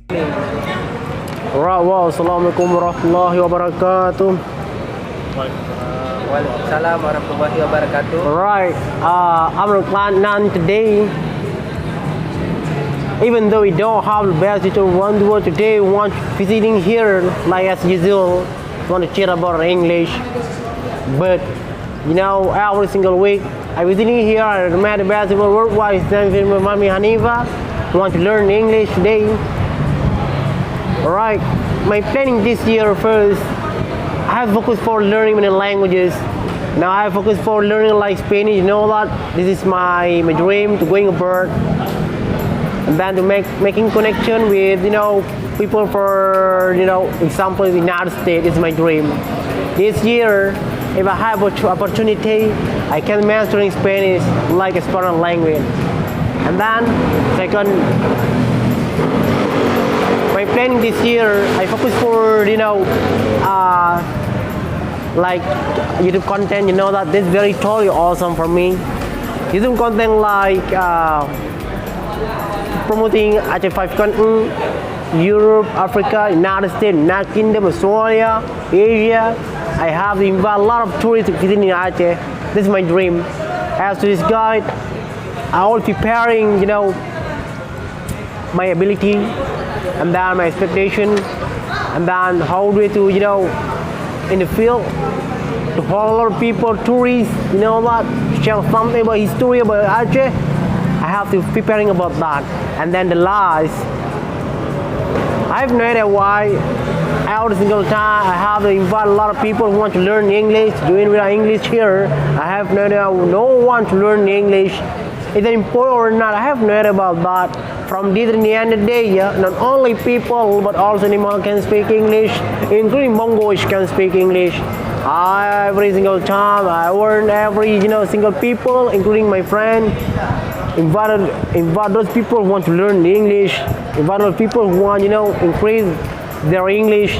Alright, well, Assalamualaikum warahmatullahi wabarakatuh. Waalaikumsalam warahmatullahi wabarakatuh. Alright, I'm gonna plan none today. Even though we don't have the best teacher one word today, want visiting here like as usual, want to share about English. But you know, every single week I visiting here. I met the best people worldwide. Mami Hanifa want to learn English today. Alright, my planning this year first, I have focused for learning many languages. Now I have focused for learning like Spanish. You know that this is my dream to going abroad, and then to making connection with people for example the United States is my dream. This year, if I have an opportunity, I can master in Spanish like a foreign language. And then second, my planning this year, I focus for like YouTube content. You know that this is very totally awesome for me. YouTube content like promoting Aceh 5 continent, Europe, Africa, United States, United Kingdom, Australia, Asia. I have to invite a lot of tourists visiting Aceh. This is my dream. As to this guide, I will preparing my ability, and then my expectation, and then how do to in the field to follow a lot of people, tourists, share something about history about Aceh. I have to preparing about that. And then the last, I have no idea why every single time I have to invite a lot of people who want to learn English, doing with English here. I have no idea, no one to learn English. Is it important or not? I have no idea about that. From this in the end of the day, not only people but also animals can speak English, including Mongols can speak English. Every single time I learn every single people, including my friend, invite those people who want to learn English, invite those people who want increase their English.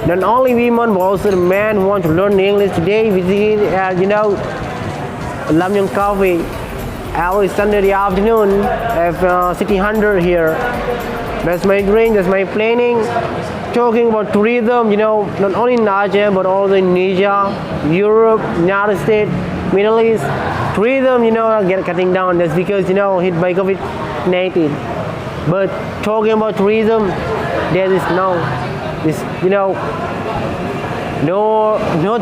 Not only women but also the men who want to learn English today. Visit Lam Yang Cafe every Sunday afternoon at City 100 here. That's my dream, that's my planning. Talking about tourism, not only in Aceh but also in Indonesia, Europe, United States, Middle East. Tourism, cutting down. That's because hit by COVID-19. But talking about tourism, there is no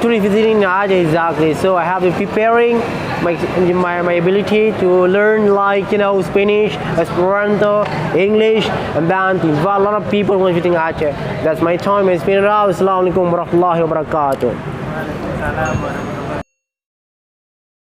tourist visiting Aceh exactly. So I have to preparing my ability to learn like Spanish, Esperanto, English, and then to invite a lot of people when visiting Aceh. That's my time. Assalamualaikum warahmatullahi wabarakatuh. Waalaikumsalam warahmatullahi